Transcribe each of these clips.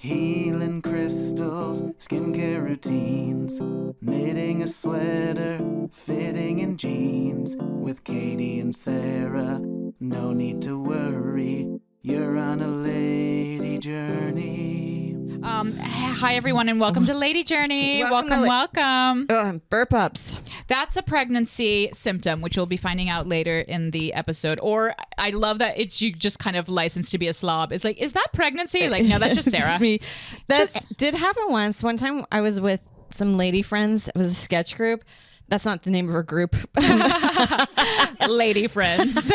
healing crystals, skincare routines, knitting a sweater, fitting in jeans. With Katie and Sarah, no need to worry, you're on a lady journey. Hi, everyone, and welcome to Lady Journey. Welcome. Burp ups. That's a pregnancy symptom, which you'll be finding out later in the episode. Or I love that it's you just kind of licensed to be a slob. It's like, is that pregnancy? Like, no, that's just Sarah. Me. That did happen once. One time I was with some lady friends. It was a sketch group. That's not the name of our group. Lady friends.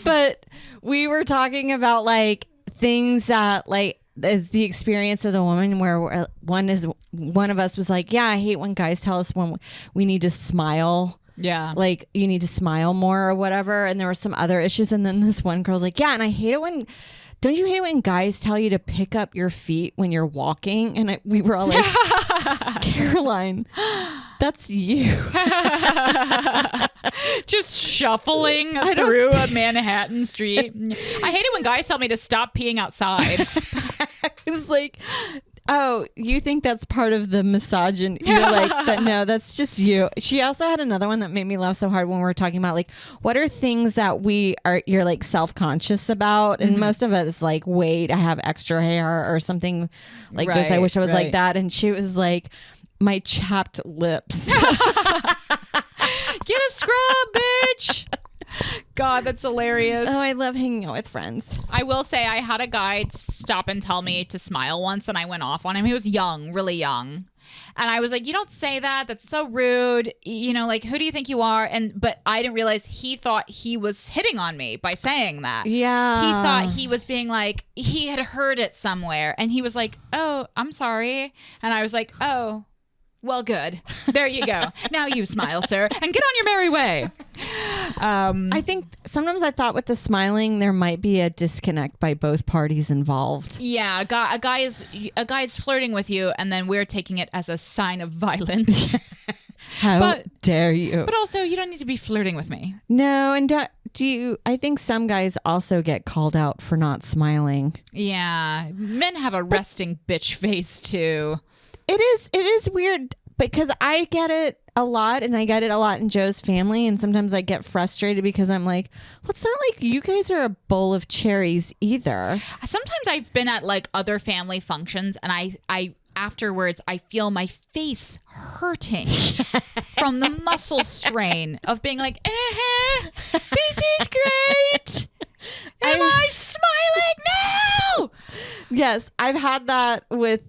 But we were talking about like things that like is the experience of the woman where one of us was like, yeah, I hate when guys tell us when we need to smile. Yeah. Like you need to smile more or whatever. And there were some other issues. And then this one girl's like, yeah, and I hate it when, don't you hate it when guys tell you to pick up your feet when you're walking? And we were all like, Caroline, that's you. Just shuffling through a Manhattan street. I hate it when guys tell me to stop peeing outside. It's like, oh, you think that's part of the misogyny? You're like, but no, that's just you. She also had another one that made me laugh so hard when we were talking about like, what are things that you're like self-conscious about? And most of it is like, wait, I have extra hair or something like this. I wish I was like that. And she was like, my chapped lips. Get a scrub, bitch. God, that's hilarious. Oh, I love hanging out with friends. I will say I had a guy stop and tell me to smile once, and I went off on him. He was young, really young. And I was like, you don't say that. That's so rude. You know, like, who do you think you are? But I didn't realize he thought he was hitting on me by saying that. Yeah. He thought he was being like, he had heard it somewhere. And he was like, oh, I'm sorry. And I was like, oh, well, good. There you go. Now you smile, sir, and get on your merry way. I think sometimes I thought with the smiling, there might be a disconnect by both parties involved. Yeah, a guy is flirting with you, and then we're taking it as a sign of violence. How dare you? But also, you don't need to be flirting with me. No, and do you? I think some guys also get called out for not smiling. Yeah, men have a resting bitch face too. It is weird because I get it a lot, and I get it a lot in Joe's family, and sometimes I get frustrated because I'm like, well, it's not like you guys are a bowl of cherries either. Sometimes I've been at like other family functions, and I afterwards I feel my face hurting from the muscle strain of being like, this is great. Am I smiling now? Yes, I've had that with,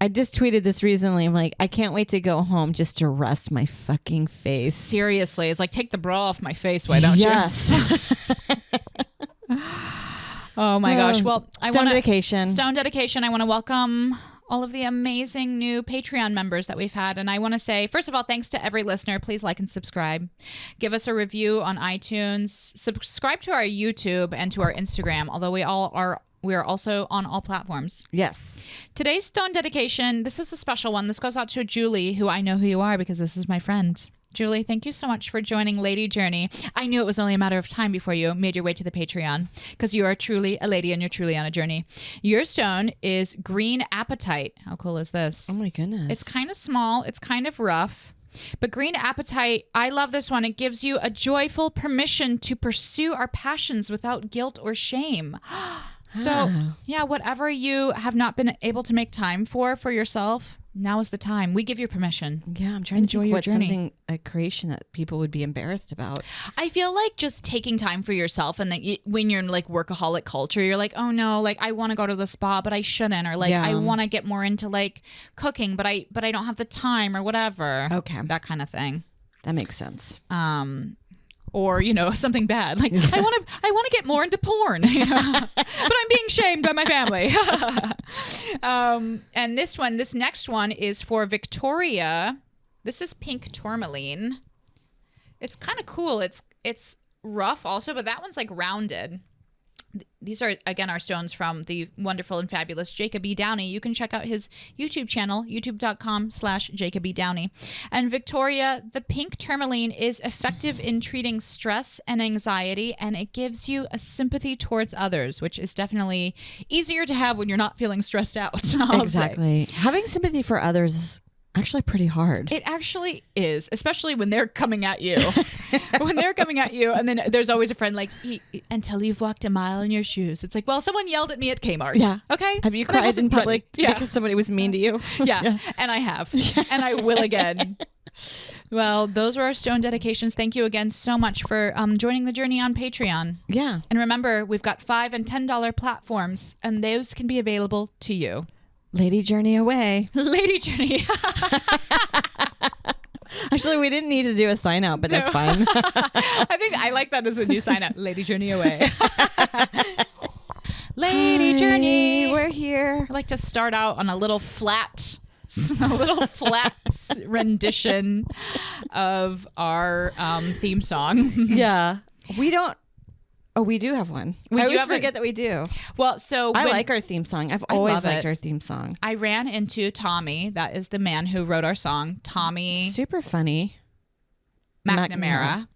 I just tweeted this recently. I'm like, I can't wait to go home just to rest my fucking face. Seriously, it's like, take the bra off my face. Why don't you? Yes. Oh my gosh. Well, Stone dedication. I want to welcome all of the amazing new Patreon members that we've had. And I want to say, first of all, thanks to every listener. Please like and subscribe. Give us a review on iTunes. Subscribe to our YouTube and to our Instagram, although we are also on all platforms. Yes. Today's Stone dedication, this is a special one. This goes out to Julie, who I know who you are because this is my friend. Julie, thank you so much for joining Lady Journey. I knew it was only a matter of time before you made your way to the Patreon because you are truly a lady and you're truly on a journey. Your stone is Green Apatite. How cool is this? Oh my goodness. It's kind of small. It's kind of rough. But Green Apatite, I love this one. It gives you a joyful permission to pursue our passions without guilt or shame. So, yeah, whatever you have not been able to make time for yourself, now is the time. We give you permission. Yeah, I'm trying to think what's something, a creation that people would be embarrassed about. I feel like just taking time for yourself, and then when you're in like workaholic culture, you're like, oh no, like I want to go to the spa, but I shouldn't, or like I want to get more into like cooking, but I don't have the time or whatever. Okay, that kind of thing. That makes sense. Or, you know, something bad. Like, I want to get more into porn, you know? But I'm being shamed by my family. And this next one is for Victoria. This is pink tourmaline. It's kind of cool. It's rough also, but that one's like rounded. these are, again, our stones from the wonderful and fabulous Jacob E. Downey. You can check out his YouTube channel, youtube.com/Jacob E. Downey. And Victoria, the pink tourmaline is effective in treating stress and anxiety, and it gives you a sympathy towards others, which is definitely easier to have when you're not feeling stressed out. Exactly. Having sympathy for others is actually pretty hard. It actually is, especially when they're coming at you. When they're coming at you, and then there's always a friend like, until you've walked a mile in your shoes. It's like, well, someone yelled at me at Kmart. Yeah. Okay. Have you cried in public because somebody was mean to you? Yeah. And I have. And I will again. Well, those were our stone dedications. Thank you again so much for joining the journey on Patreon. Yeah. And remember, we've got $5 and $10 platforms, and those can be available to you. Lady Journey away. Lady Journey. Actually, we didn't need to do a sign out, but that's fine. I think I like that as a new sign up. Lady Journey away. Lady Journey. We're here. I like to start out on a little flat rendition of our theme song. Yeah. We don't. Oh, we do have one. We I do always have forget that we do. Well, so I like our theme song. I've always liked our theme song. I ran into Tommy. That is the man who wrote our song. Tommy Super funny. McNamara.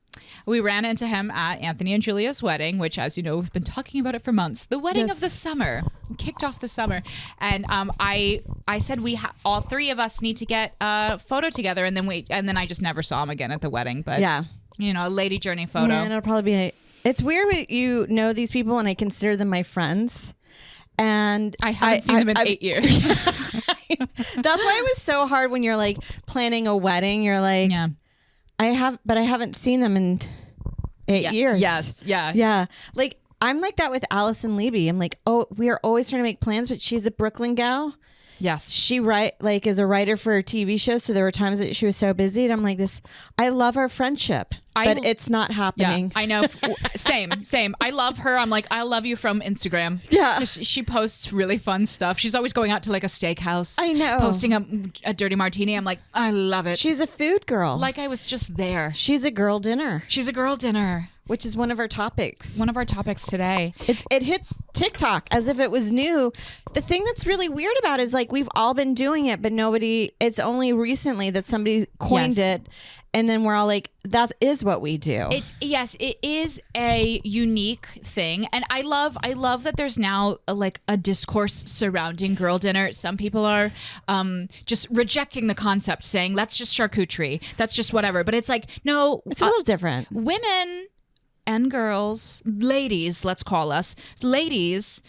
We ran into him at Anthony and Julia's wedding, which, as you know, we've been talking about it for months. The wedding of the summer. Kicked off the summer. And I said all three of us need to get a photo together, and then I just never saw him again at the wedding. But yeah, a Lady Journey photo. Yeah, and it'll probably be it's weird when you know these people and I consider them my friends. And I haven't seen them in 8 years. That's why it was so hard when you're like planning a wedding. You're like, yeah. I haven't seen them in 8 years. Yes. Yeah. Yeah. Like, I'm like that with Allison Levy. I'm like, oh, we are always trying to make plans, but she's a Brooklyn gal. Yes. She is a writer for a TV show. So there were times that she was so busy. And I'm like I love our friendship, but it's not happening. Yeah, I know. Same. I love her. I'm like, I love you from Instagram. Yeah. She posts really fun stuff. She's always going out to like a steakhouse. I know. Posting a dirty martini. I'm like, I love it. She's a food girl. Like I was just there. She's a girl dinner. She's a girl dinner. Which is one of our topics. One of our topics today. It hit TikTok as if it was new. The thing that's really weird about it is like we've all been doing it, but it's only recently that somebody coined it. And then we're all like, that is what we do. It is a unique thing. And I love that there's now a discourse surrounding girl dinner. Some people are just rejecting the concept, saying that's just charcuterie. That's just whatever. But it's like, no. It's a little different. Women and girls, ladies, let's call us, ladies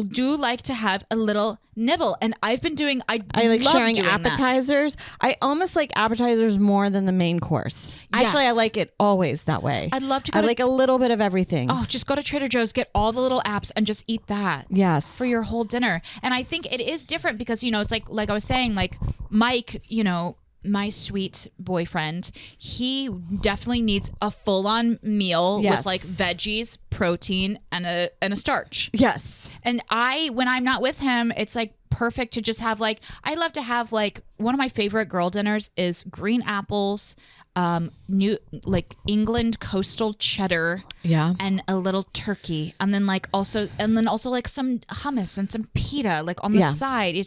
do like to have a little nibble. And I've been doing, I like love sharing doing appetizers. That. I almost like appetizers more than the main course. Yes. Actually, I like it always that way. I'd love to I like a little bit of everything. Oh, just go to Trader Joe's, get all the little apps and just eat that. Yes. For your whole dinner. And I think it is different because, it's like I was saying, like Mike, my sweet boyfriend, he definitely needs a full-on meal with like veggies, protein, and a starch. Yes. And when I'm not with him, it's like perfect to just have I love to have one of my favorite girl dinners is green apples, new England coastal cheddar, and a little turkey, and then also some hummus and some pita on the side.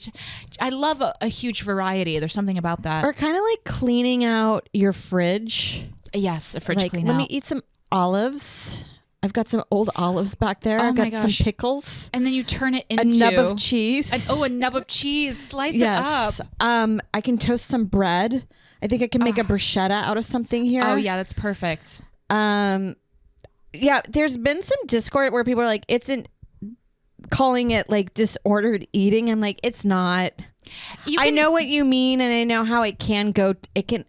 I love a huge variety. There's something about that. Or kind of like cleaning out your fridge. Yes, a fridge clean Let out. me eat some olives. I've got some old olives back there. Oh I've got my gosh. some pickles. And then you turn it into a nub of cheese. A nub of cheese. Slice it up. I can toast some bread. I think I can make a bruschetta out of something here. Oh yeah, that's perfect. There's been some Discord where people are like, calling it disordered eating. I'm like, it's not. I know what you mean, and I know how it can go.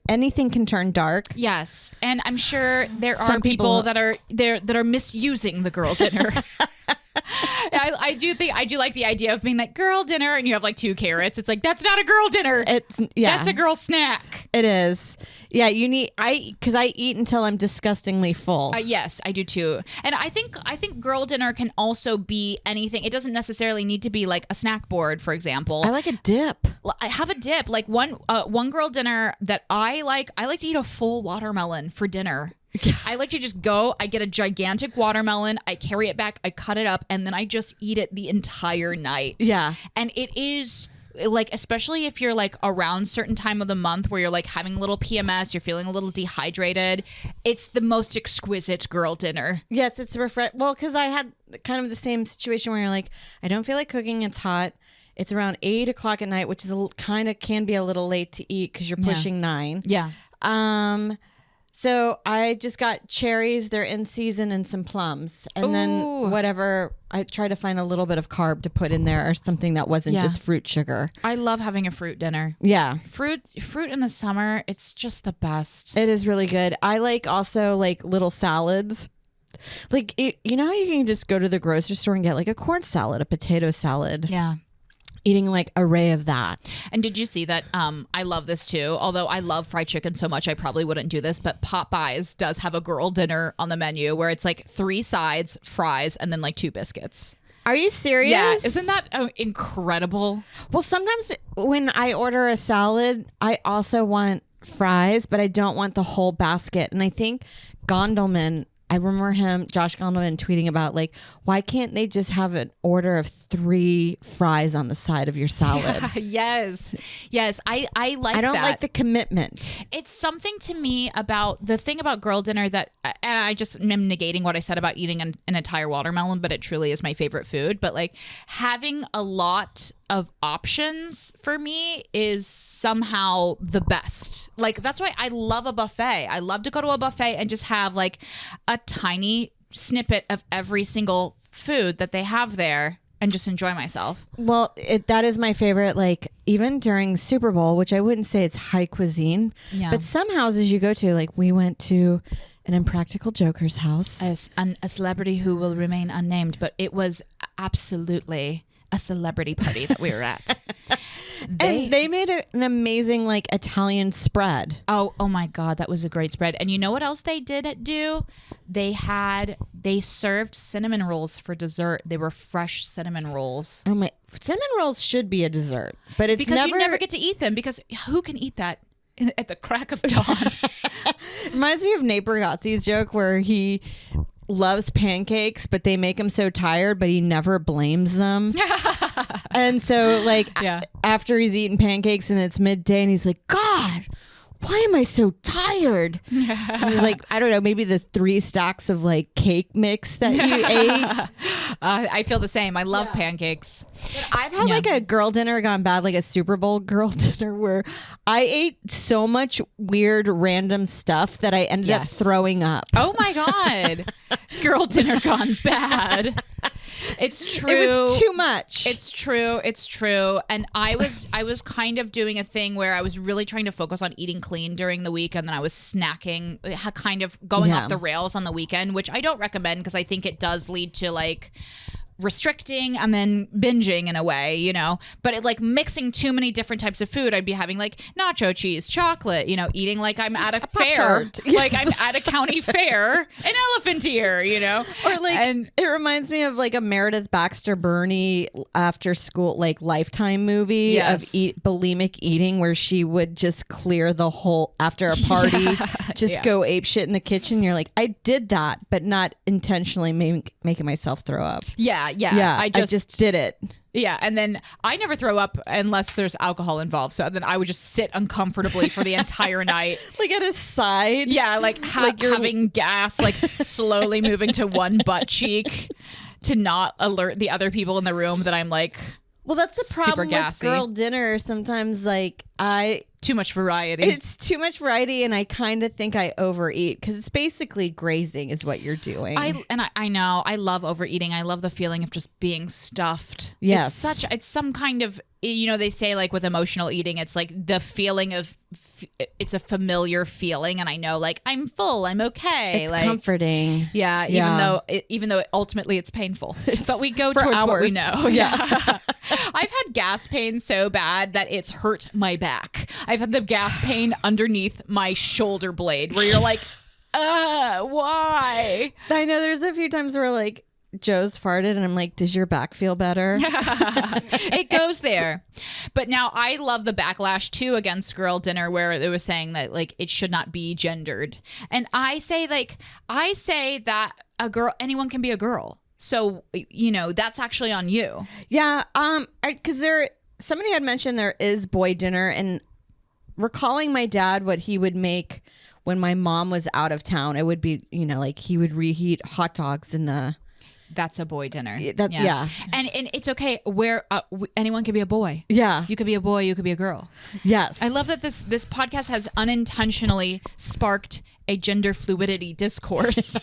Anything can turn dark. Yes, and I'm sure there are people that are misusing the girl dinner. I do like the idea of being like girl dinner, and you have 2 carrots. It's like that's not a girl dinner. That's a girl snack. It is. Yeah, because I eat until I'm disgustingly full. Yes, I do too. And I think girl dinner can also be anything. It doesn't necessarily need to be like a snack board, for example. I like a dip. I have a dip. One girl dinner that I like to eat a full watermelon for dinner. I like to just go, I get a gigantic watermelon, I carry it back, I cut it up, and then I just eat it the entire night. Yeah. And it is like, especially if you're like around certain time of the month where you're like having a little PMS, you're feeling a little dehydrated, it's the most exquisite girl dinner. Yes, it's well, because I had kind of the same situation where you're like, I don't feel like cooking, it's hot. It's around 8 o'clock at night, which is kind of can be a little late to eat because you're pushing 9. Yeah. So I just got cherries, they're in season, and some plums. And then whatever, I try to find a little bit of carb to put in there or something that wasn't just fruit sugar. I love having a fruit dinner. Yeah. Fruit in the summer, it's just the best. It is really good. I like also like little salads. Like, you know how you can just go to the grocery store and get like a corn salad, a potato salad? Yeah. Eating like array of that. And did you see that? I love this too. Although I love fried chicken so much, I probably wouldn't do this. But Popeyes does have a girl dinner on the menu where it's like 3 sides, fries, and then like 2 biscuits. Are you serious? Yeah. Isn't that incredible? Well, sometimes when I order a salad, I also want fries, but I don't want the whole basket. And I think Gondelman, I remember Josh Gondelman, tweeting about like, why can't they just have an order of 3 fries on the side of your salad? Yes. I like that. I don't like the commitment. It's something to me about the thing about girl dinner that, and I just am negating what I said about eating an entire watermelon, but it truly is my favorite food. But like having a lot of options for me is somehow the best. Like that's why I love a buffet. I love to go to a buffet and just have like a tiny snippet of every single food that they have there and just enjoy myself. Well, that is my favorite. Like even during Super Bowl, which I wouldn't say it's high cuisine, but some houses you go to, like we went to an Impractical Joker's house. A celebrity who will remain unnamed, but it was absolutely a celebrity party that we were at. And they made an amazing like Italian spread. Oh my God, that was a great spread. And you know what else they did do? They served cinnamon rolls for dessert. They were fresh cinnamon rolls. Oh my, cinnamon rolls should be a dessert, but it's because you never get to eat them because who can eat that at the crack of dawn? Reminds me of Nate Bargatze's joke where he loves pancakes, but they make him so tired, but he never blames them. And so like after he's eaten pancakes and it's midday and he's like, God, why am I so tired? And he's like, I don't know, maybe the 3 stacks of like cake mix that you ate. I feel the same. I love pancakes. But I've had like a girl dinner gone bad, like a Super Bowl girl dinner where I ate so much weird random stuff that I ended up throwing up. Oh my God. Girl dinner gone bad. It's true. It was too much. It's true. And I was kind of doing a thing where I was really trying to focus on eating clean during the week, and then I was snacking, kind of going off the rails on the weekend, which I don't recommend because I think it does lead to like restricting and then binging in a way, you know, but it like mixing too many different types of food. I'd be having like nacho cheese, chocolate, you know, eating like I'm at a fair, like I'm at a county fair, an elephant ear, you know, or like, and it reminds me of like a Meredith Baxter Burney after school, like Lifetime movie of bulimic eating, where she would just clear the whole after a party, go ape shit in the kitchen. You're like, I did that, but not intentionally making myself throw up. Yeah. I just did it. Yeah, and then I never throw up unless there's alcohol involved. So then I would just sit uncomfortably for the entire night. Like at his side? Yeah, like having gas, like slowly moving to one butt cheek to not alert the other people in the room that I'm like, well, that's the problem with girl dinner. Sometimes like too much variety. It's too much variety, and I kind of think I overeat because it's basically grazing is what you're doing. I know. I love overeating. I love the feeling of just being stuffed. Yes. It's some kind of, you know, they say like with emotional eating, it's like the feeling of, it's a familiar feeling. And I know like I'm full, I'm okay. It's like comforting. Yeah. Even though ultimately it's painful, but we go towards hours. What we know. Yeah. I've had gas pain so bad that it's hurt my back. I've had the gas pain underneath my shoulder blade where you're like, why? I know there's a few times where like Joe's farted and I'm like, does your back feel better? It goes there. But now I love the backlash too against girl dinner where it was saying that like it should not be gendered. And I say that anyone can be a girl. So, that's actually on you. Yeah. Because somebody had mentioned there is boy dinner, and recalling my dad, what he would make when my mom was out of town, it would be, like he would reheat hot dogs in the. That's a boy dinner. Yeah. And it's okay where anyone can be a boy. Yeah. You could be a boy, you could be a girl. Yes. I love that this podcast has unintentionally sparked a gender fluidity discourse.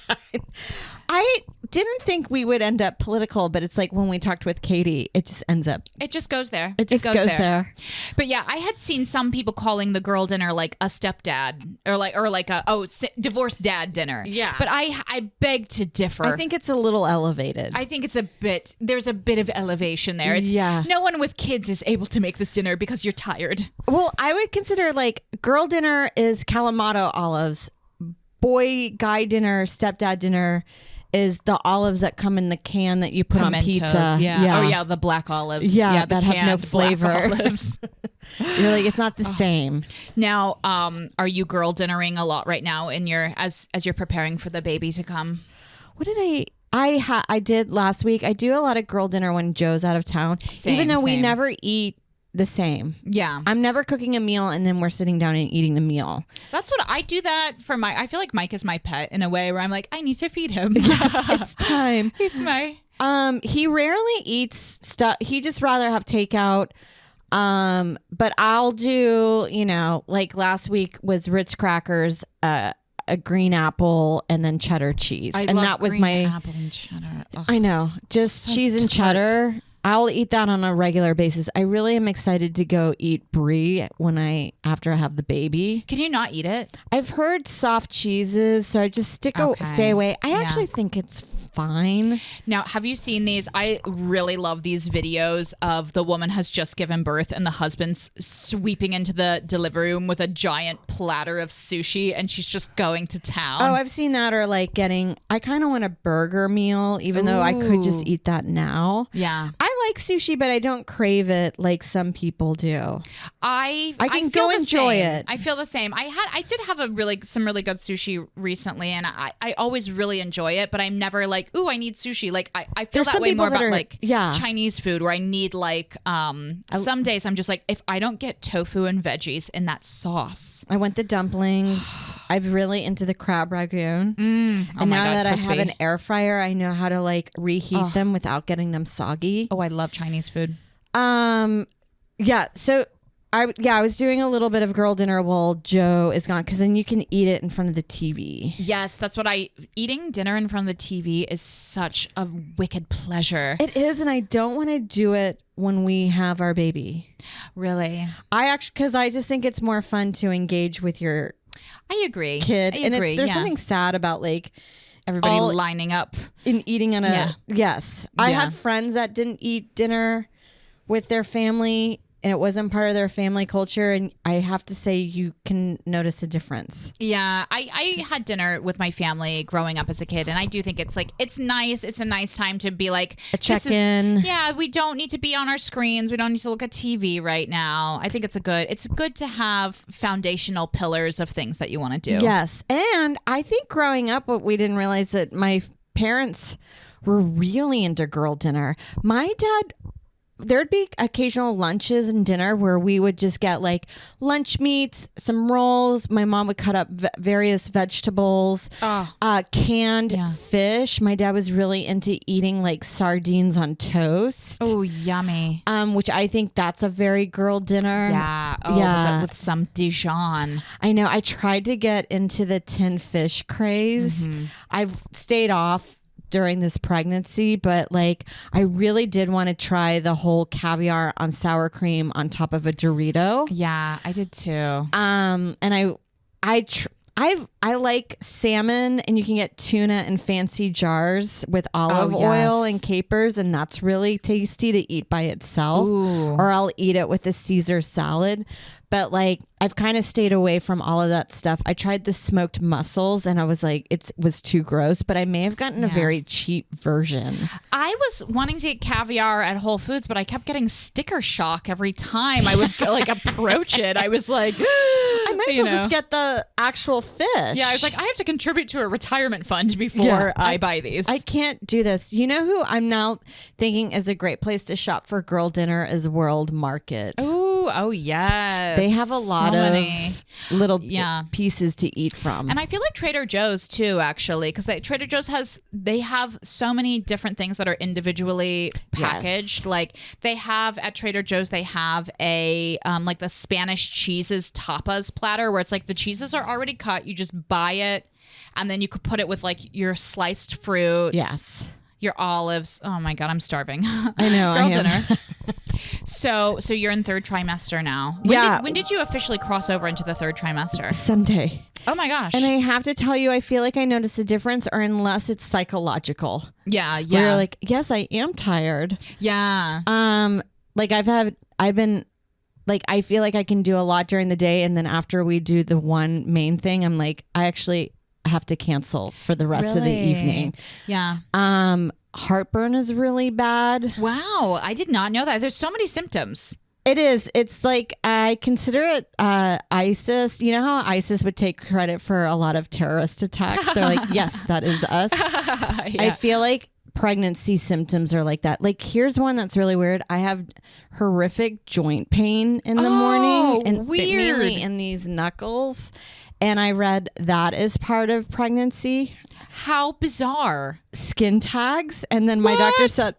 I didn't think we would end up political, but it's like when we talked with Katie, it just ends up. It just goes there. It just goes there. But yeah, I had seen some people calling the girl dinner like a stepdad or like a divorced dad dinner. Yeah. But I beg to differ. I think it's a little elevated. I think there's a bit of elevation there. Yeah. No one with kids is able to make this dinner because you're tired. Well, I would consider like girl dinner is Kalamata olives. Guy dinner, stepdad dinner is the olives that come in the can that you put on pizza. Yeah. Oh yeah, the black olives. Yeah, that have no canned flavor. black olives. You're like, it's not the same. Now, are you girl dinnering a lot right now in your as you're preparing for the baby to come? What did I did last week. I do a lot of girl dinner when Joe's out of town. Even though we never eat the same. Yeah. I'm never cooking a meal and then we're sitting down and eating the meal. That's what I do that for I feel like Mike is my pet in a way where I'm like, I need to feed him. It's time. He's my... He rarely eats stuff. He just rather have takeout. But I'll do, like last week was Ritz crackers, a green apple, and then cheddar cheese. I and love that was green my apple and cheddar. Ugh. I know. Just So cheese and tart. cheddar. I'll eat that on a regular basis. I really am excited to go eat brie after I have the baby. Can you not eat it? I've heard soft cheeses, so I just stay away. I actually think it's fine. Now, have you seen these? I really love these videos of the woman has just given birth and the husband's sweeping into the delivery room with a giant platter of sushi and she's just going to town. Oh, I've seen that, or like I kind of want a burger meal, even though I could just eat that now. Yeah. I like sushi, but I don't crave it like some people do. I can feel go the enjoy same. it. I feel the same. I did have some really good sushi recently, and I always really enjoy it, but I'm never like, ooh, I need sushi. Like I feel There's that some way people more that about are- like yeah. Chinese food where I need like some days I'm just like, if I don't get tofu and veggies in that sauce. I went the dumplings. I'm really into the crab ragoon. And my now God, that crispy. I have an air fryer, I know how to like reheat them without getting them soggy. Oh, I love Chinese food. Yeah. So I was doing a little bit of girl dinner while Joe is gone, because then you can eat it in front of the TV. Yes, that's what eating dinner in front of the TV is such a wicked pleasure. It is, and I don't want to do it when we have our baby. Really. Because I just think it's more fun to engage with your I agree. kid. I And agree. there's yeah. something sad about like Everybody all- lining up. in eating on a Yeah. yes. I Yeah. had friends that didn't eat dinner with their family, and it wasn't part of their family culture, and I have to say you can notice a difference. Yeah, I had dinner with my family growing up as a kid, and I do think it's nice. It's a nice time to be like A this is- check-in. Yeah, we don't need to be on our screens. We don't need to look at TV right now. I think it's good to have foundational pillars of things that you want to do. Yes. And I think growing up, what we didn't realize that my parents were really into girl dinner. My dad, there'd be occasional lunches and dinner where we would just get like lunch meats, some rolls. My mom would cut up various vegetables, canned Yeah. fish. My dad was really into eating like sardines on toast. Oh, yummy. Which I think that's a very girl dinner. Yeah. Oh, Yeah. with some Dijon. I know. I tried to get into the tin fish craze. I've stayed off during this pregnancy, but like I really did want to try the whole caviar on sour cream on top of a Dorito. Yeah, I did too. And I like salmon, and you can get tuna in fancy jars with olive oil and capers, and that's really tasty to eat by itself. Ooh. Or I'll eat it with a Caesar salad. But like, I've kind of stayed away from all of that stuff. I tried the smoked mussels, and I was like, it was too gross, but I may have gotten a very cheap version. I was wanting to get caviar at Whole Foods, but I kept getting sticker shock every time I would like approach it. I was like, I might as well just get the actual fish. Yeah, I was like, I have to contribute to a retirement fund before I buy these. I can't do this. You know who I'm now thinking is a great place to shop for girl dinner is World Market. Oh yes. They have a lot of little pieces to eat from. And I feel like Trader Joe's too, actually, because Trader Joe's they have so many different things that are individually packaged. Yes. Like they have at Trader Joe's, they have a like the Spanish cheeses tapas platter where it's like the cheeses are already cut. You just buy it, and then you could put it with like your sliced fruit. Yes. Your olives. Oh my God, I'm starving. I know. Girl dinner. So you're in third trimester now. When did you officially cross over into the third trimester? Sunday. Oh my gosh. And I have to tell you, I feel like I notice a difference, or unless it's psychological. Yeah. Where you're like, yes, I am tired. Yeah. Like I've been like, I feel like I can do a lot during the day, and then after we do the one main thing, I'm like, I actually have to cancel for the rest of the evening. Yeah. Heartburn is really bad. Wow. I did not know that. There's so many symptoms. It is. It's like, I consider it ISIS. You know how ISIS would take credit for a lot of terrorist attacks? They're like, yes, that is us. Yeah. I feel like pregnancy symptoms are like that. Like, here's one that's really weird. I have horrific joint pain in the morning, and weird. mainly in these knuckles. And I read that is part of pregnancy. How bizarre. Skin tags. And then my doctor said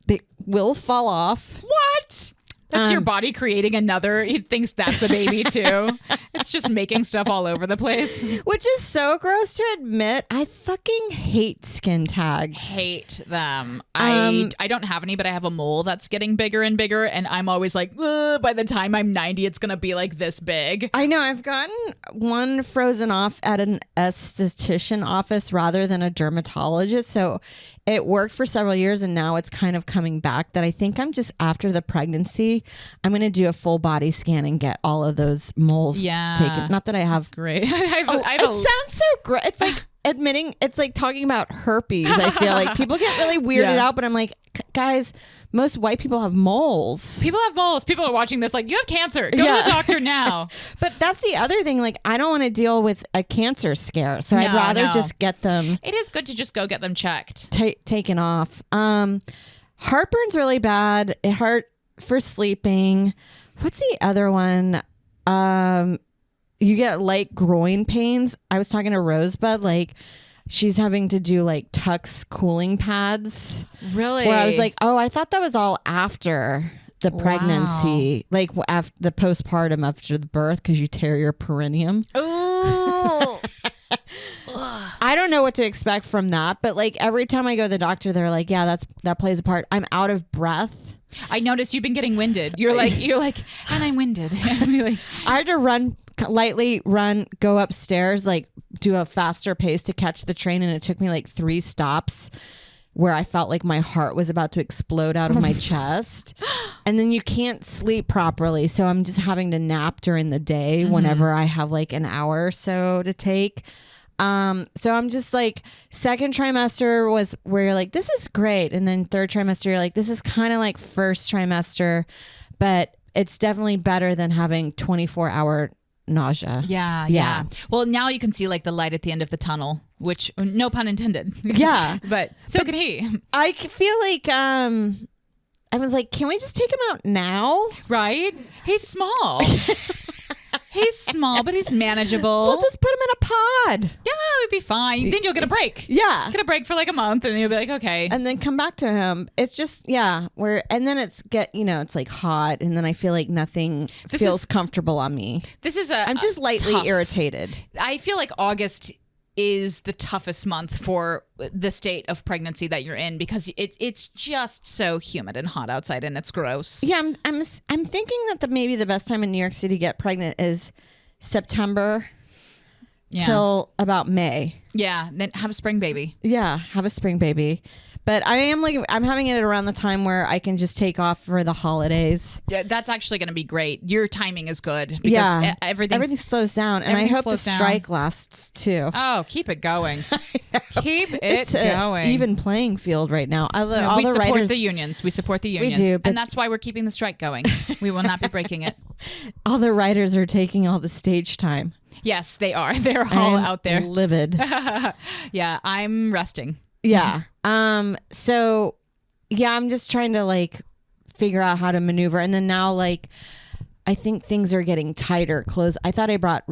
they will fall off. What? That's your body creating another. He thinks that's a baby too. It's just making stuff all over the place. Which is so gross to admit. I fucking hate skin tags. Hate them. I don't have any, but I have a mole that's getting bigger and bigger, and I'm always like, by the time I'm 90, it's gonna be like this big. I know. I've gotten one frozen off at an esthetician office rather than a dermatologist, so it worked for several years, and now it's kind of coming back. That I think I'm just after the pregnancy, I'm going to do a full body scan and get all of those moles taken. Not that I have. That's great. It sounds so great. It's like admitting, it's like talking about herpes. I feel like people get really weirded out, but I'm like, guys, most white people have moles. People have moles. People are watching this like, you have cancer. Go to the doctor now. But that's the other thing. Like, I don't want to deal with a cancer scare. So I'd rather just get them. It is good to just go get them checked. Taken off. Heartburn's really bad. It hurt for sleeping. What's the other one? You get light groin pains. I was talking to Rosebud, like she's having to do like Tux cooling pads. Really? Where I was like, oh, I thought that was all after the pregnancy, like after the postpartum, after the birth, because you tear your perineum. Oh. I don't know what to expect from that, but like every time I go to the doctor, they're like, yeah, that plays a part. I'm out of breath. I noticed you've been getting winded. You're like, and I'm winded. I had to lightly run, go upstairs, like do a faster pace to catch the train. And it took me like 3 stops where I felt like my heart was about to explode out of my chest. And then you can't sleep properly. So I'm just having to nap during the day whenever I have like an hour or so to take. So I'm just like, second trimester was where you're like, this is great. And then third trimester, you're like, this is kind of like first trimester, but it's definitely better than having 24-hour nausea. Yeah. Well, now you can see like the light at the end of the tunnel, which no pun intended. Yeah. but could he. I feel like, I was like, can we just take him out now? Right? He's small. He's small, but he's manageable. We'll just put him in a pod. Yeah, it would be fine. Then you'll get a break. Yeah. Get a break for like a month, and then you'll be like, okay. And then come back to him. It's just, and then it's like hot, and then I feel like nothing feels comfortable on me. I'm just lightly irritated. I feel like August is the toughest month for the state of pregnancy that you're in, because it's just so humid and hot outside, and it's gross. Yeah, I'm thinking that maybe the best time in New York City to get pregnant is September. till about May. Yeah, then have a spring baby. Yeah, have a spring baby. But I'm having it around the time where I can just take off for the holidays. Yeah, that's actually going to be great. Your timing is good because everything slows down, and I hope the strike lasts too. Oh, keep it going. Keep it going. Even playing field right now. We support the unions. We support the unions. We do, and that's why we're keeping the strike going. We will not be breaking it. All the writers are taking all the stage time. Yes, they are. They're all out there. Livid. Yeah, I'm resting. Yeah. So yeah, I'm just trying to like figure out how to maneuver. And then now, like, I think things are getting tighter. Clothes. I thought I brought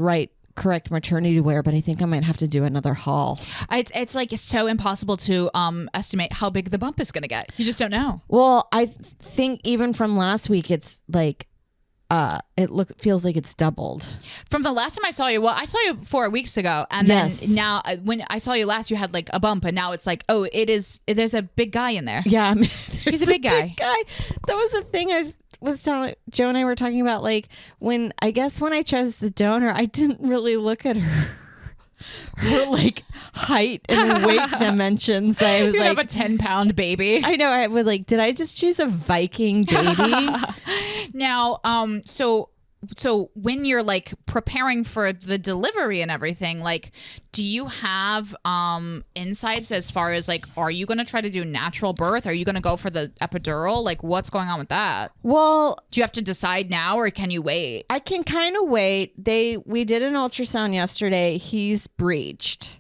correct maternity wear, but I think I might have to do another haul. It's like so impossible to estimate how big the bump is going to get. You just don't know. Well, I think even from last week, it's like, feels like it's doubled from the last time I saw you. Well, I saw you 4 weeks ago, and then now when I saw you last, you had like a bump, and now it's like, oh, there's a big guy in there. Yeah, he's a big guy. That was the thing I was telling Joe and I were talking about. Like when I chose the donor, I didn't really look at her like height and weight dimensions. I was you like, have a 10-pound baby. I know. I was like, did I just choose a Viking baby? Now, so when you're like preparing for the delivery and everything, like, do you have insights as far as like, are you going to try to do natural birth? Are you going to go for the epidural? Like, what's going on with that? Well, do you have to decide now, or can you wait? I can kind of wait. We did an ultrasound yesterday. He's breached.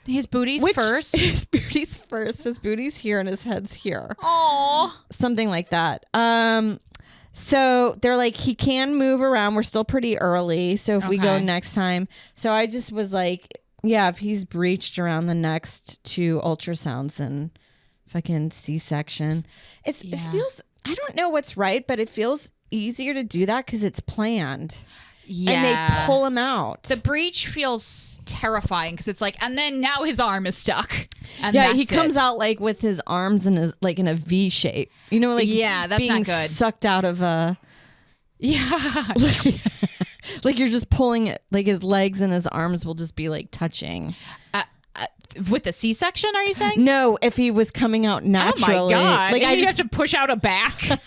His booty's first. His booty's first. His booty's here and his head's here. Aww. Something like that. So they're like, he can move around. We're still pretty early. So if we go next time. So I just was like, yeah, if he's breached around the next 2 ultrasounds, then fucking C-section. It feels, I don't know what's right, but it feels easier to do that because it's planned. Yeah. And they pull him out. The breach feels terrifying because it's like, and then now his arm is stuck. And yeah, he comes out like with his arms in a V shape. You know, like that's being not good. Sucked out of a. Yeah. Like you're just pulling it, like his legs and his arms will just be like touching. With the C-section, are you saying? No, if he was coming out naturally. Oh my God. Like you have to push out a back.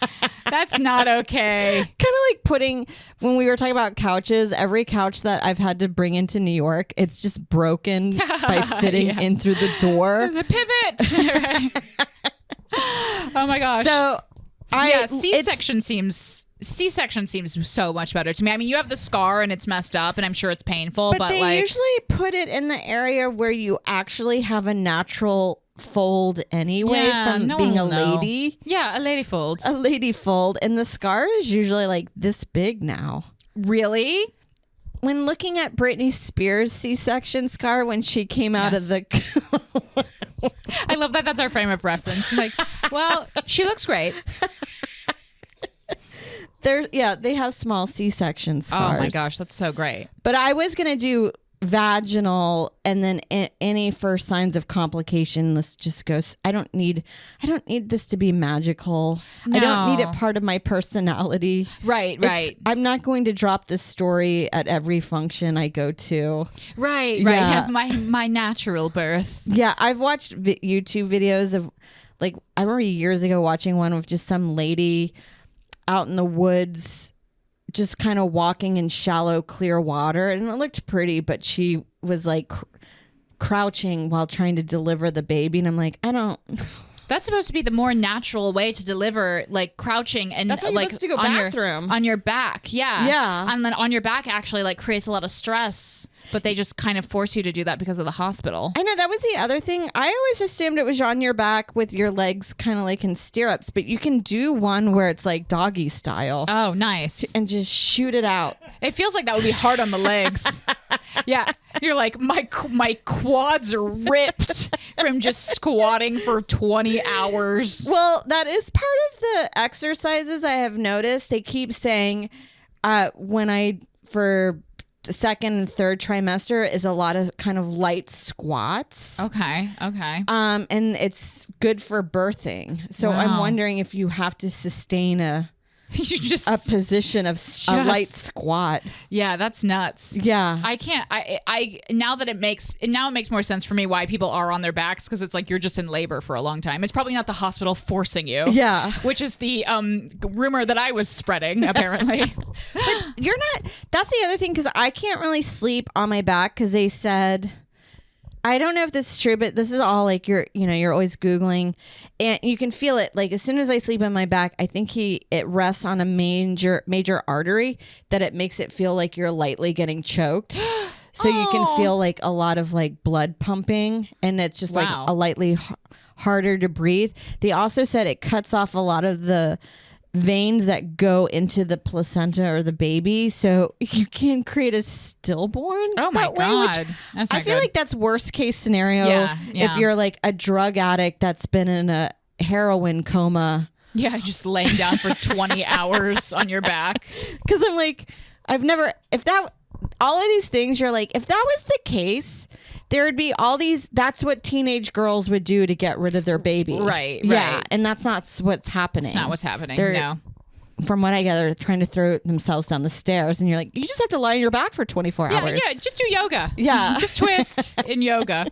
That's not okay. Kind of like putting, when we were talking about couches, every couch that I've had to bring into New York, it's just broken by fitting in through the door. The pivot. Oh my gosh. So C-section seems so much better to me. I mean, you have the scar and it's messed up, and I'm sure it's painful. But they usually put it in the area where you actually have a natural fold anyway from being a lady. Yeah, a lady fold. A lady fold, and the scar is usually like this big now. Really? When looking at Britney Spears' C-section scar when she came out of the. I love that. That's our frame of reference. I'm like, well, she looks great. They have small C-section scars. Oh my gosh, that's so great. But I was gonna do vaginal, and then any first signs of complication, let's just go. I don't need this to be magical. No. I don't need it part of my personality. Right. I'm not going to drop this story at every function I go to. Right. Yeah. Have my natural birth. Yeah, I've watched YouTube videos of, like, I remember years ago watching one of just some lady out in the woods just kind of walking in shallow, clear water. And it looked pretty, but she was like crouching while trying to deliver the baby. And I'm like, I don't. That's supposed to be the more natural way to deliver, like crouching and that's like to go on your back. Yeah. Yeah. And then on your back actually like creates a lot of stress, but they just kind of force you to do that because of the hospital. I know, that was the other thing. I always assumed it was on your back with your legs kind of like in stirrups, but you can do one where it's like doggy style. Oh, nice. And just shoot it out. It feels like that would be hard on the legs. Yeah. You're like, my quads are ripped from just squatting for 20 hours. Well, that is part of the exercises I have noticed. They keep saying for the second and third trimester is a lot of kind of light squats. Okay. And it's good for birthing. So I'm wondering if you have to sustain a You just a position of a light squat. Yeah, that's nuts. Yeah. I can't. I now it makes more sense for me why people are on their backs, because it's like you're just in labor for a long time. It's probably not the hospital forcing you. Yeah. Which is the rumor that I was spreading, apparently. But you're not. That's the other thing, because I can't really sleep on my back, because they said, I don't know if this is true, but this is all like you're always Googling, and you can feel it. Like as soon as I sleep on my back, I think it rests on a major artery that it makes it feel like you're lightly getting choked. So you can feel like a lot of like blood pumping, and it's just like a lightly harder to breathe. They also said it cuts off a lot of the veins that go into the placenta or the baby, so you can create a stillborn. Oh my God. That's not I feel like that's worst case scenario. Yeah. If you're like a drug addict that's been in a heroin coma. Yeah, just laying down for 20 hours on your back. Because I'm like, all of these things, you're like, if that was the case, there would be all these, that's what teenage girls would do to get rid of their baby. Right. Yeah. And that's not what's happening. It's not what's happening. No. From what I gather, they're trying to throw themselves down the stairs, and you're like, you just have to lie on your back for 24 hours. Yeah, just do yoga. Yeah. Just twist in yoga.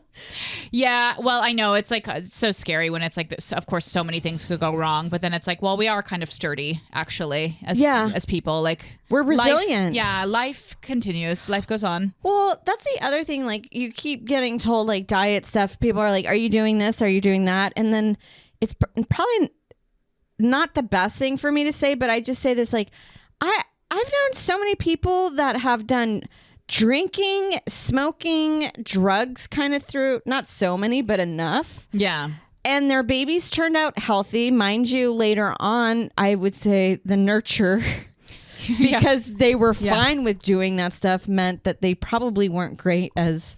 Yeah, well, I know it's like it's so scary when it's like this. Of course, so many things could go wrong, but then it's like, well, we are kind of sturdy, actually, as people. Like we're resilient. Life continues. Life goes on. Well, that's the other thing. Like you keep getting told like diet stuff. People are like, are you doing this? Are you doing that? And then it's probably not the best thing for me to say, but I just say this, like, I've known so many people that have done drinking, smoking, drugs kind of through, not so many, but enough. Yeah. And their babies turned out healthy. Mind you, later on, I would say the nurture, because they were fine with doing that stuff, meant that they probably weren't great as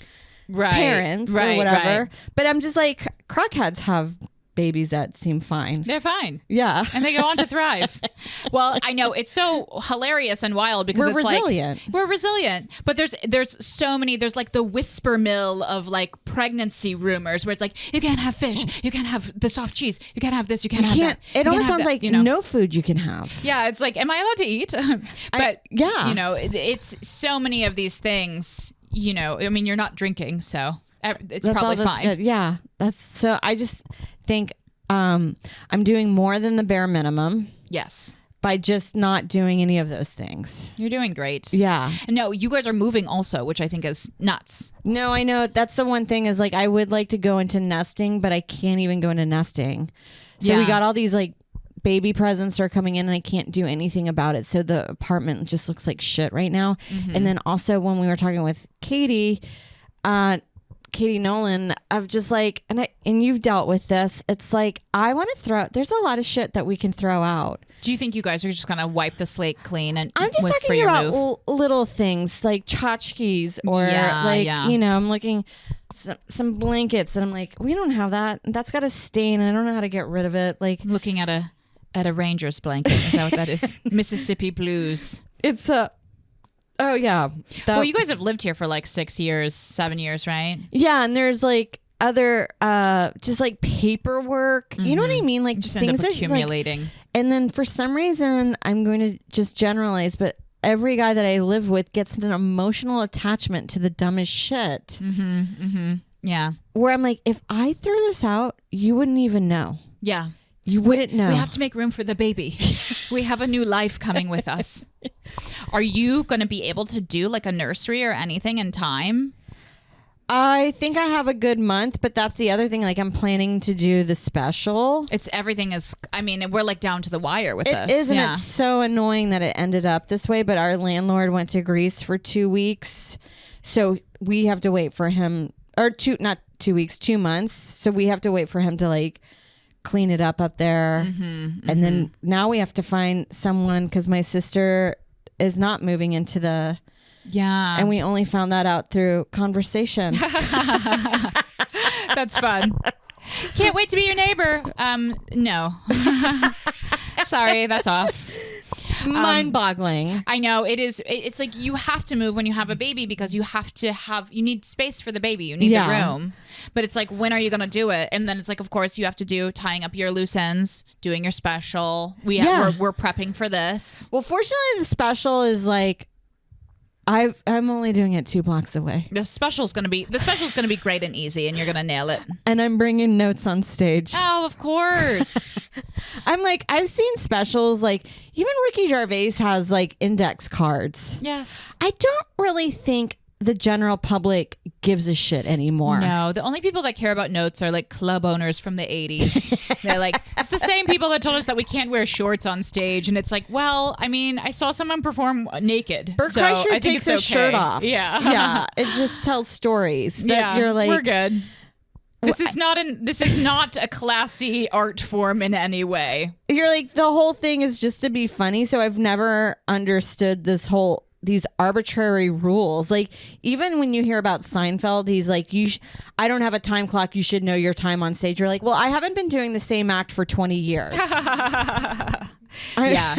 parents or whatever. Right. But I'm just like, crackheads have babies that seem fine. They're fine. Yeah. And they go on to thrive. Well, I know it's so hilarious and wild because we're resilient. We're resilient. But there's so many, there's like the whisper mill of like pregnancy rumors where it's like, you can't have fish, you can't have the soft cheese, you can't have this, you can't have that. It almost sounds like no food you can have. Yeah, it's like, am I allowed to eat? But it's so many of these things, I mean, you're not drinking, so it's probably fine. Good. Yeah. So I just think I'm doing more than the bare minimum. Yes. By just not doing any of those things. You're doing great. Yeah. No, you guys are moving also, which I think is nuts. No, I know. That's the one thing is like, I would like to go into nesting, but I can't even go into nesting. So we got all these like baby presents are coming in and I can't do anything about it. So the apartment just looks like shit right now. Mm-hmm. And then also when we were talking with Katie Nolan, of just like, and you've dealt with this, it's like, I want to there's a lot of shit that we can throw out. Do you think you guys are just going to wipe the slate clean? And I'm just talking about little things like tchotchkes or I'm looking some blankets and I'm like, we don't have that. That's got a stain. I don't know how to get rid of it. Like looking at a Ranger's blanket. Is that what that is? Mississippi Blues. It's oh yeah. Well, you guys have lived here for like 7 years, right? Yeah, and there's like other just like paperwork. Mm-hmm. You know what I mean? Like just things end up accumulating. Like, and then for some reason, I'm going to just generalize, but every guy that I live with gets an emotional attachment to the dumbest shit. Mm-hmm. Mm-hmm. Yeah. Where I'm like, if I threw this out, you wouldn't even know. Yeah. You wouldn't know. We have to make room for the baby. We have a new life coming with us. Are you going to be able to do like a nursery or anything in time? I think I have a good month, but that's the other thing. Like I'm planning to do the special. We're like down to the wire with this. It is, and it's so annoying that it ended up this way, but our landlord went to Greece for 2 weeks. So we have to wait for him, or not 2 weeks, 2 months. So we have to wait for him to like clean it up there. Mm-hmm, and then now we have to find someone because my sister is not moving into the... Yeah. And we only found that out through conversation. That's fun. Can't wait to be your neighbor. No. Sorry, that's off. mind-boggling. I know it is. It's like you have to move when you have a baby because you need space for the baby. You need the room. But it's like, when are you going to do it? And then it's like, of course, you have to do tying up your loose ends, doing your special. We're prepping for this. Well, fortunately, the special is like, I'm only doing it 2 blocks away. The special's going to be great and easy, and you're going to nail it. And I'm bringing notes on stage. Oh, of course. I'm like, I've seen specials, like even Ricky Gervais has like index cards. Yes. I don't really think the general public gives a shit anymore. No, the only people that care about notes are like club owners from the 80s. They're like, it's the same people that told us that we can't wear shorts on stage. And it's like, well, I mean, I saw someone perform naked. Bert so Kreischer I think takes it's his okay. shirt off. Yeah. Yeah. It just tells stories that you're like, we're good. This is not a classy art form in any way. You're like, the whole thing is just to be funny. So I've never understood these arbitrary rules. Like, even when you hear about Seinfeld, he's like, I don't have a time clock. You should know your time on stage. You're like, well, I haven't been doing the same act for 20 years. Yeah.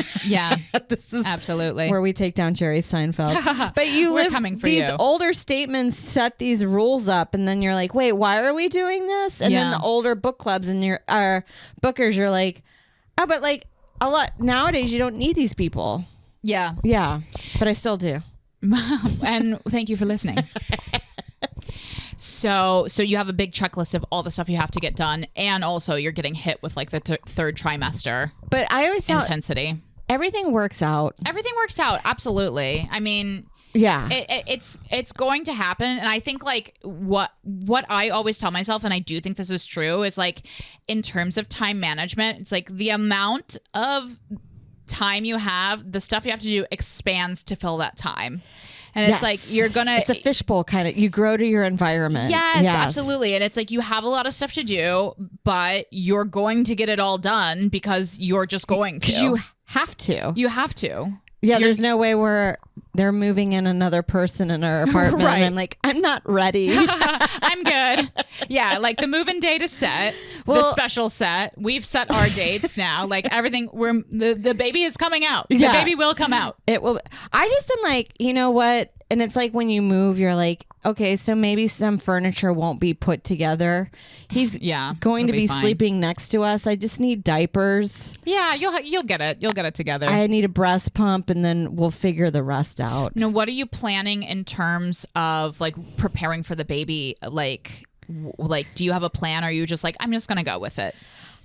This is absolutely where we take down Jerry Seinfeld. But We're coming for these you. older statements set these rules up, and then you're like, wait, why are we doing this? And then the older book clubs and your bookers, you're like, oh, but like a lot nowadays, you don't need these people. Yeah. But I still do. And thank you for listening. So you have a big checklist of all the stuff you have to get done, and also you're getting hit with like the third trimester. But I always thought intensity. Everything works out. Everything works out. Absolutely. I mean, yeah, it's going to happen. And I think like what I always tell myself, and I do think this is true, is like in terms of time management, it's like the amount of time you have, the stuff you have to do expands to fill that time. And it's like it's a fishbowl kind of, you grow to your environment. Yes, absolutely. And it's like you have a lot of stuff to do, but you're going to get it all done because you're just going to. Because you have to. You have to. Yeah, there's no way where they're moving in another person in our apartment. Right. And I'm like, I'm not ready. I'm good. Yeah, like the move-in date is set. The special set. We've set our dates now. Like everything, the baby is coming out. The baby will come out. It will. I just am like, you know what? And it's like when you move, you're like, okay, so maybe some furniture won't be put together. He's going to be sleeping next to us. I just need diapers. Yeah, you'll get it. You'll get it together. I need a breast pump, and then we'll figure the rest out. Now, what are you planning in terms of like preparing for the baby? Like, do you have a plan? Or are you just like, I'm just going to go with it?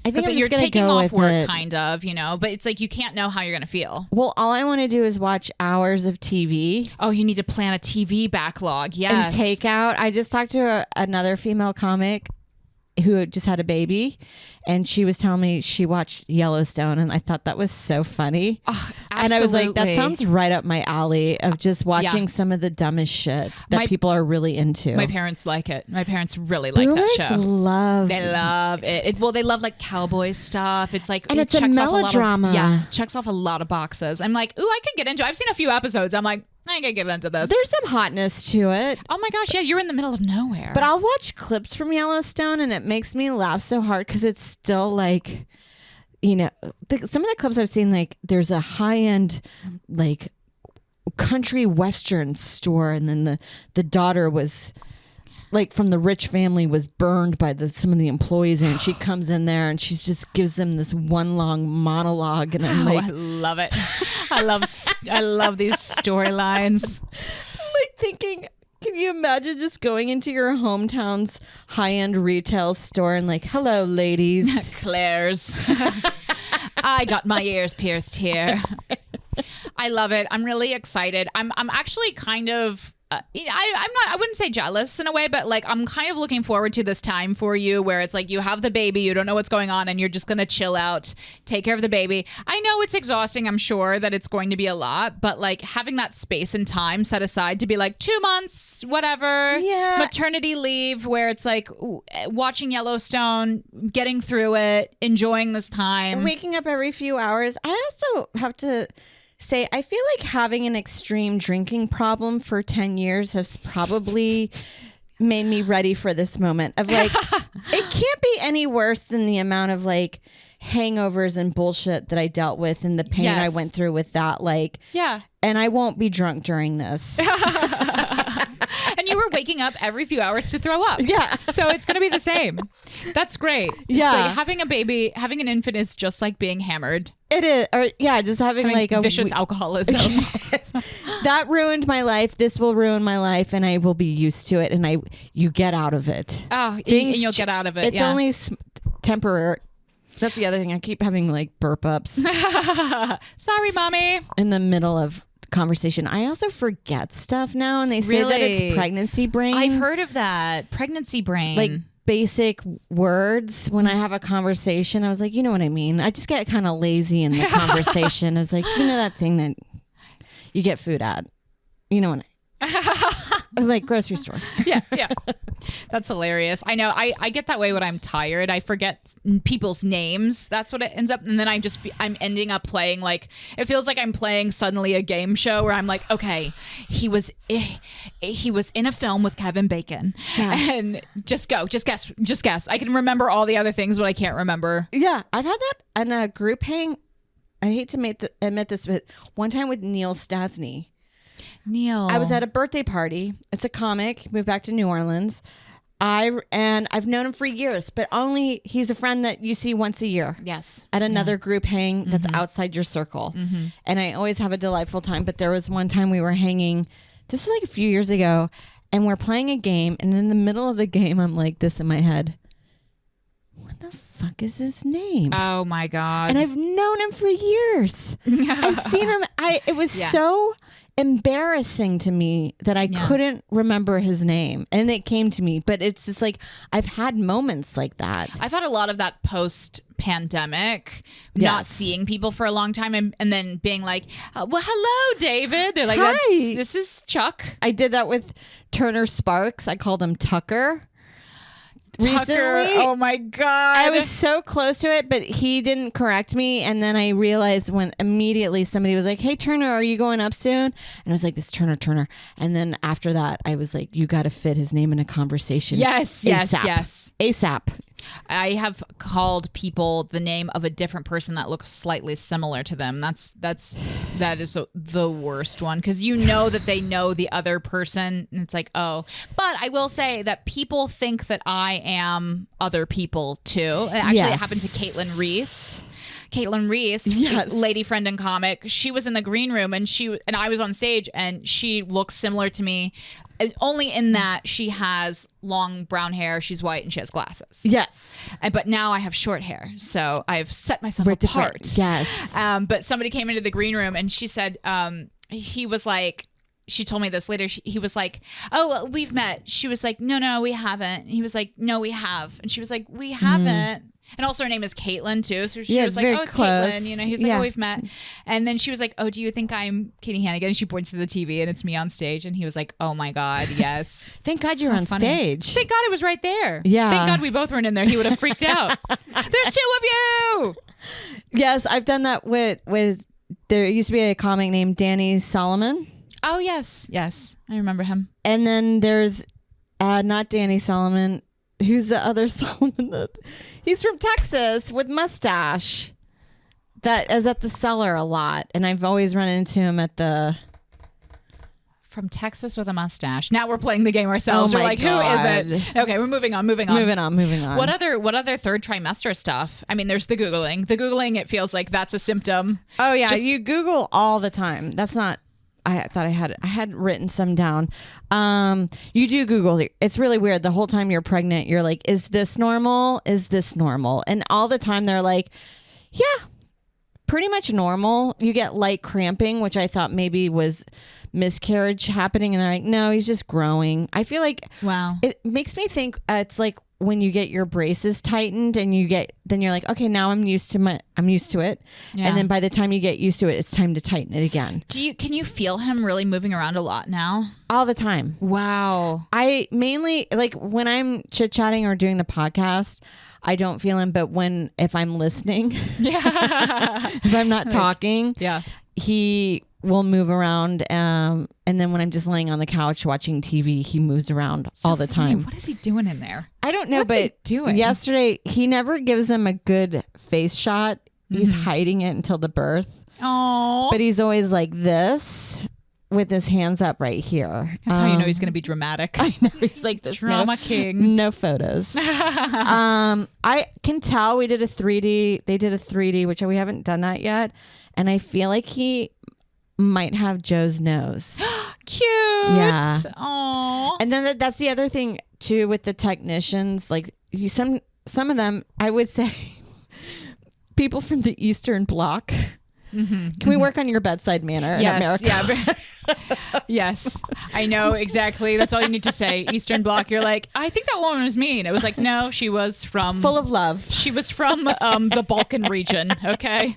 I think you're taking off work, kind of, but it's like you can't know how you're going to feel. Well, all I want to do is watch hours of TV. Oh, you need to plan a TV backlog. Yes. And take out. I just talked to another female comic who just had a baby, and she was telling me she watched Yellowstone, and I thought that was so funny. Oh, and I was like, that sounds right up my alley of just watching some of the dumbest shit that people are really into. My parents like it. My parents really like Boomers that show. They love it. They love like cowboy stuff. It's like, and it's a melodrama. Checks off a lot of boxes. I'm like, ooh, I could get into it. I've seen a few episodes. I'm like, I can get into this. There's some hotness to it. Oh my gosh, yeah, you're in the middle of nowhere. But I'll watch clips from Yellowstone, and it makes me laugh so hard because it's still like, some of the clips I've seen, like there's a high-end like country western store, and then the daughter was like from the rich family was burned by some of the employees, and she comes in there and she just gives them this one long monologue, and I'm like, I love it. I love these storylines. Like thinking, can you imagine just going into your hometown's high-end retail store and like, hello, ladies. Claire's. I got my ears pierced here. I love it. I'm really excited. I'm actually kind of I wouldn't say jealous in a way, but like I'm kind of looking forward to this time for you where it's like you have the baby, you don't know what's going on, and you're just going to chill out, take care of the baby. I know it's exhausting. I'm sure that it's going to be a lot, but like having that space and time set aside to be like 2 months, whatever, maternity leave, where it's like watching Yellowstone, getting through it, enjoying this time. Waking up every few hours. I also have to say, I feel like having an extreme drinking problem for 10 years has probably made me ready for this moment of like, it can't be any worse than the amount of like hangovers and bullshit that I dealt with and the pain Yes. I went through with that. Like, Yeah. and I won't be drunk during this. And you were waking up every few hours to throw up. Yeah. So it's going to be the same. That's great. Yeah. It's like having a baby, having an infant is just like being hammered. It is. Or yeah, just having like a vicious alcoholism. that ruined my life. This will ruin my life, and I will be used to it. And you get out of it. Oh, and Things you'll get out of it. It's yeah. only temporary. That's the other thing. I keep having like burp ups Sorry, mommy. in the middle of conversation. I also forget stuff now, and they say that Really? it's pregnancy brain. I've heard of that. Pregnancy brain. like basic words when I have a conversation. I was like, you know what I mean? I just get kind of lazy in the conversation. I was like, you know that thing that you get food at? You know what? Like grocery store. yeah. That's hilarious. I know. I get that way when I'm tired. I forget people's names. That's what it ends up. And then I'm ending up playing like, it feels like I'm playing suddenly a game show where I'm like, okay, he was in a film with Kevin Bacon. Yeah. And just guess. I can remember all the other things, but I can't remember. Yeah, I've had that in a group hang. I hate to admit this, but one time with Neil Stasny. Neil. I was at a birthday party. It's a comic. Moved back to New Orleans. I've known him for years, but only he's a friend that you see once a year. Yes. At another group hang that's outside your circle. And I always have a delightful time. But there was one time we were hanging, this was like a few years ago, and we're playing a game. And in the middle of the game, I'm like this in my head. What the fuck is his name? Oh my God. And I've known him for years. I've seen him. It was so embarrassing to me that I couldn't remember his name, and it came to me. But it's just like I've had moments like that. I've had a lot of that post pandemic, not seeing people for a long time, and then being like, well, hello, David. They're like, Hi. this is Chuck. I did that with Turner Sparks. I called him Tucker. Tucker. Recently, Oh my God. I was so close to it, but he didn't correct me. And then I realized when immediately somebody was like, hey, Turner, are you going up soon? And I was like, this Turner. And then after that, I was like, you got to fit his name in a conversation. Yes. ASAP. I have called people the name of a different person that looks slightly similar to them. That is the worst one, because you know that they know the other person, and it's like, oh. But I will say that people think that I am other people too. Actually, it happened to Caitlin Reese, Yes. lady friend and comic. She was in the green room, and I was on stage, and she looks similar to me. Only in that she has long brown hair, she's white, and she has glasses. Yes. But now I have short hair, so I've set myself We're apart. different. Yes. But somebody came into the green room, and she said, he was like, she told me this later. He was like, oh, well, we've met. She was like, no, we haven't. He was like, no, we have. And she was like, we haven't. And also her name is Caitlin too. So she was like, oh, it's close. Caitlin. You know, he was like, oh, we've met. And then she was like, oh, do you think I'm Katie Hannigan? And she points to the TV, and it's me on stage. And he was like, oh my God, yes. Thank God you're on stage. Thank God it was right there. Yeah. Thank God we both weren't in there. He would have freaked out. There's two of you. Yes, I've done that with there used to be a comic named Danny Solomon. Oh, yes. Yes. I remember him. And then there's not Danny Solomon. Who's the other Solomon? He's from Texas with mustache. That is at the Cellar a lot. And I've always run into him at the... From Texas with a mustache. Now we're playing the game ourselves. Oh We're my like, God. who is it? Okay, we're moving on. Moving on. What other third trimester stuff? I mean, there's the Googling. The Googling, it feels like that's a symptom. Oh, yeah. Just- you Google all the time. That's not... I thought I had written some down. You do Google. It's really weird. The whole time you're pregnant, you're like, is this normal? Is this normal? And all the time they're like, yeah, pretty much normal. You get light cramping, which I thought maybe was miscarriage happening. And they're like, no, he's just growing. I feel like, wow, it makes me think it's like when you get your braces tightened and then you're like, okay, now I'm used to it. Yeah. And then by the time you get used to it, it's time to tighten it again. Can you feel him really moving around a lot now? All the time. Wow. I mainly like when I'm chit-chatting or doing the podcast, I don't feel him, but if I'm listening, Yeah. if I'm not talking, Yeah. he will move around. And then when I'm just laying on the couch watching TV, he moves around all the time. What is he doing in there? I don't know, What's he doing? yesterday he never gives them a good face shot. He's hiding it until the birth. Oh, But he's always like this with his hands up right here. that's how you know he's going to be dramatic. I know he's like this. Drama king. No photos. I can tell we did a 3D. They did a 3D, which we haven't done that yet. And I feel like he might have Joe's nose. Cute. Yeah. Oh. And then that's the other thing too with the technicians. Like some of them, I would say, people from the Eastern Bloc. Can we work on your bedside manner in America? Yeah. Yes, I know exactly. That's all you need to say. Eastern Bloc. You're like, I think that woman was mean. It was like, no, she was from Full of love. She was from the Balkan region. Okay.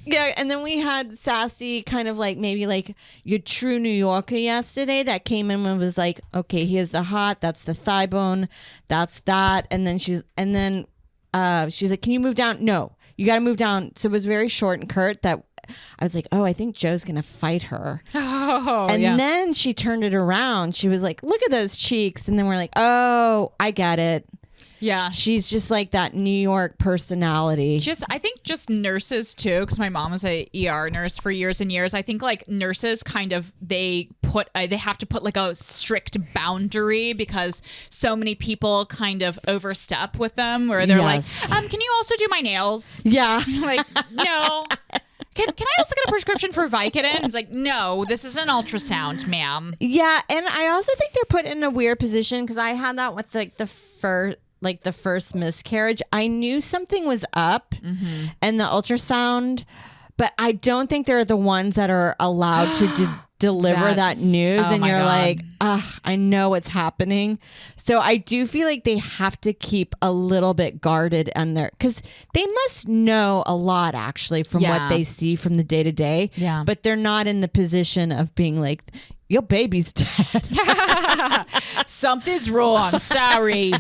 Yeah, and then we had Sassy, kind of like maybe like your true New Yorker yesterday that came in and was like, okay, here's the hot, that's the thigh bone, that's that, and then she's like, can you move down? No, you got to move down. So it was very short and curt that I was like, oh, I think Joe's gonna fight her. And then she turned it around. She was like, look at those cheeks, and then we're like, oh, I get it. Yeah. She's just like that New York personality. I think nurses too, because my mom was a ER nurse for years and years. I think like nurses kind of, they have to put like a strict boundary because so many people kind of overstep with them where they're like, can you also do my nails? Yeah. Like, no. Can I also get a prescription for Vicodin? It's like, no, this is an ultrasound, ma'am. Yeah. And I also think they're put in a weird position because I had that with like the first miscarriage. I knew something was up and the ultrasound, but I don't think they're the ones that are allowed to deliver that news. And you're like, I know what's happening. So I do feel like they have to keep a little bit guarded on there because they must know a lot actually from what they see from the day to day. Yeah. But they're not in the position of being like, your baby's dead. Something's wrong. Sorry.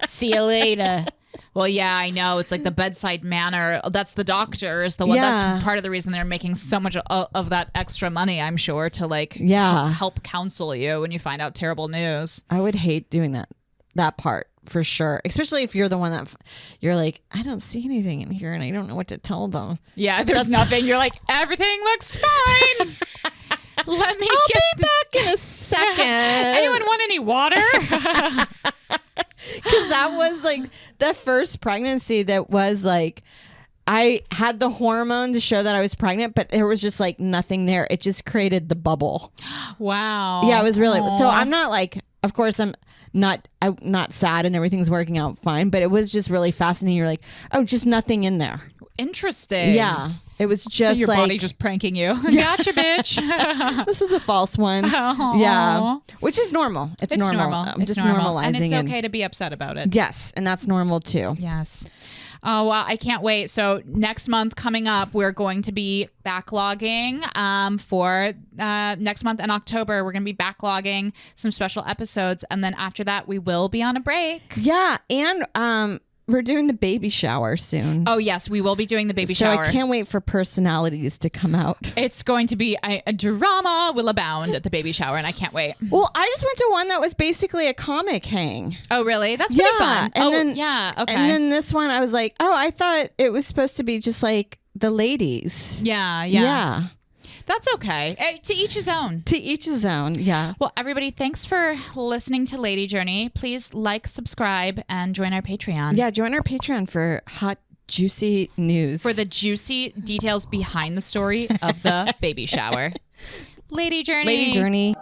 See you later. Well, yeah, I know. It's like the bedside manner. That's the doctor is the one. Yeah. That's part of the reason they're making so much of that extra money, I'm sure, to like help counsel you when you find out terrible news. I would hate doing that part for sure. Especially if you're the one that you're like, I don't see anything in here and I don't know what to tell them. Yeah, there's nothing. You're like, everything looks fine. I'll be back in a second. Anyone want any water? Because that was like the first pregnancy that was like, I had the hormone to show that I was pregnant, but there was just like nothing there. It just created the bubble. Wow. Yeah, it was really. So I'm not like, of course I'm not sad and everything's working out fine, but it was just really fascinating. You're like, oh, just nothing in there. Interesting. Yeah. It was just so your like, body just pranking you. Gotcha, bitch. This was a false one. Aww. Yeah. Which is normal. It's normal. I'm it's just normal. normalizing And it's it. okay to be upset about it. Yes. And that's normal too. Yes. Oh, well, I can't wait. So next month coming up, we're going to be backlogging for next month in October. We're going to be backlogging some special episodes. And then after that, we will be on a break. Yeah. And we're doing the baby shower soon. Oh, yes, we will be doing the baby shower. So I can't wait for personalities to come out. It's going to be a drama will abound at the baby shower, and I can't wait. Well, I just went to one that was basically a comic hang. Oh, really? That's pretty fun. And then, okay. And then this one, I was like, oh, I thought it was supposed to be just like the ladies. Yeah. That's okay. To each his own. To each his own, yeah. Well, everybody, thanks for listening to Lady Journey. Please like, subscribe, and join our Patreon. Yeah, join our Patreon for hot, juicy news. For the juicy details behind the story of the baby shower. Lady Journey. Lady Journey.